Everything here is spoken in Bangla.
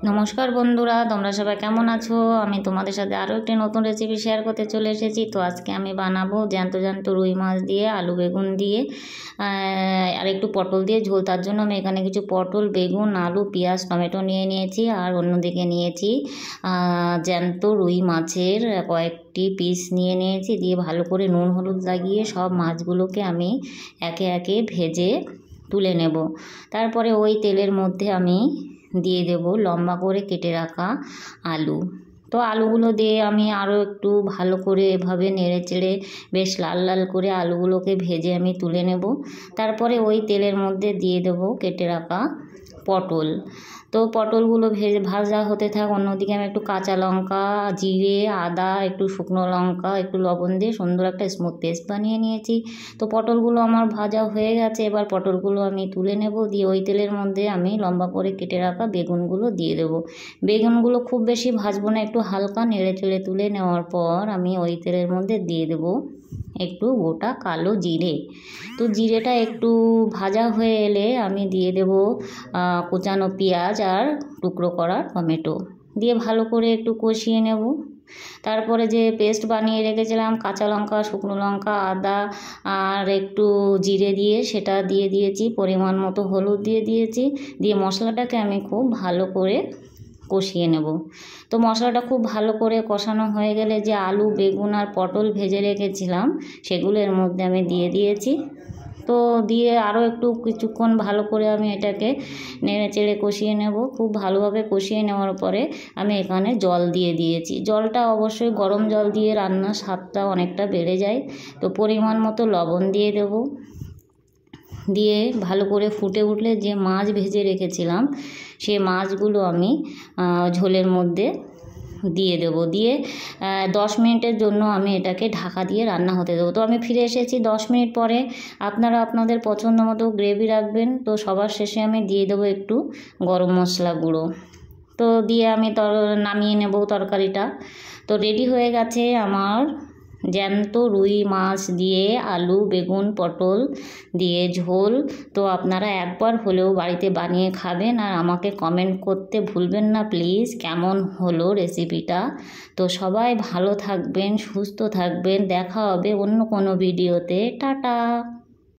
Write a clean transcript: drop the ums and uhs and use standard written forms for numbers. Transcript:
নমস্কার বন্ধুরা, তোমরা সবাই কেমন আছো? আমি তোমাদের সাথে আরও একটি নতুন রেসিপি শেয়ার করতে চলে এসেছি। তো আজকে আমি বানাবো জ্যান্ত জ্যান্ত রুই মাছ দিয়ে আলু বেগুন দিয়ে আর একটু পটল দিয়ে ঝোল। তার জন্য আমি এখানে কিছু পটল, বেগুন, আলু, পেঁয়াজ, টমেটো নিয়ে নিয়েছি। আর অন্যদিকে নিয়েছি জ্যান্ত রুই মাছের কয়েকটি পিস নিয়ে নিয়েছি। দিয়ে ভালো করে নুন হলুদ লাগিয়ে সব মাছগুলোকে আমি একে একে ভেজে তুলে নেব। তারপরে ওই তেলের মধ্যে আমি দিয়ে দেব লম্বা করে কেটে রাখা আলু। তো আলুগুলো দিয়ে আমি আরও একটু ভালো করে এভাবে নেড়ে চেড়ে বেশ লাল লাল করে আলুগুলোকে ভেজে আমি তুলে নেব। তারপরে ওই তেলের মধ্যে দিয়ে দেব কেটে রাখা পটল। তো পটলগুলো ভাজা হতে থাক। অন্যদিকে আমি একটু কাঁচা লঙ্কা, জিরে, আদা, একটু শুকনো লঙ্কা, একটু লবণ দিয়ে সুন্দর একটা স্মুথ পেস্ট বানিয়ে নিয়েছি। তো পটলগুলো আমার ভাজা হয়ে গেছে। এবার পটলগুলো আমি তুলে নেব। দিয়ে ওই তেলের মধ্যে আমি লম্বা করে কেটে রাখা বেগুনগুলো দিয়ে দেবো। বেগুনগুলো খুব বেশি ভাজবো না, একটু হালকা নেড়ে চেড়ে তুলে নেওয়ার পর আমি ওই তেলের মধ্যে দিয়ে দেবো একটু গোটা কালো জিরে। তো জিরেটা একটু ভাজা হয়ে এলে আমি দিয়ে দেব কুচানো পেঁয়াজ আর টুকরো করা টমেটো দিয়ে ভালো করে একটু কষিয়ে নেব। তারপরে যে পেস্ট বানিয়ে রেখেছিলাম কাঁচা লঙ্কা, শুকনো লঙ্কা, আদা আর একটু জিরে দিয়ে সেটা দিয়ে দিয়েছি। পরিমাণ মতো হলুদ দিয়ে দিয়েছি। দিয়ে মশলাটাকে আমি খুব ভালো করে কষিয়ে নেব। তো মশলাটা খুব ভালো করে কষানো হয়ে গেলে যে আলু, বেগুন আর পটল ভেজে রেখেছিলাম সেগুলো এর মধ্যে আমি দিয়ে দিয়েছি। তো দিয়ে আরও একটু কিছুক্ষণ ভালো করে আমি এটাকে নেড়ে চেড়ে কষিয়ে নেব। খুব ভালোভাবে কষিয়ে নেওয়ার পরে আমি এখানে জল দিয়ে দিয়েছি। জলটা অবশ্যই গরম জল দিয়ে রান্নার স্বাদটা অনেকটা বেড়ে যায়। তো পরিমাণ মতো লবণ দিয়ে দেব। দিয়ে ভালো করে ফুটে উঠলে যে মাছ ভেজে রেখেছিলাম সে মাছগুলো আমি ঝোলের মধ্যে দিয়ে দেব। দিয়ে 10 মিনিটের জন্য আমি এটাকে ঢাকা দিয়ে রান্না হতে দেবো। তো আমি ফিরে এসেছি 10 মিনিট পরে। আপনারা আপনাদের পছন্দ মতো গ্রেভি রাখবেন। তো সবার শেষে আমি দিয়ে দেবো একটু গরম মশলা গুঁড়ো। তো দিয়ে আমি নামিয়ে নেব তরকারিটা। তো রেডি হয়ে গেছে আমার জ্যান্ত রুই মাছ দিয়ে আলু, বেগুন, পটল দিয়ে ঝোল। তো আপনারা একবার হলেও বাড়িতে বানিয়ে খাবেন আর আমাকে কমেন্ট করতে ভুলবেন না প্লিজ কেমন হলো রেসিপিটা। তো সবাই ভালো থাকবেন, সুস্থ থাকবেন। দেখা হবে অন্য কোনো ভিডিওতে। টাটা।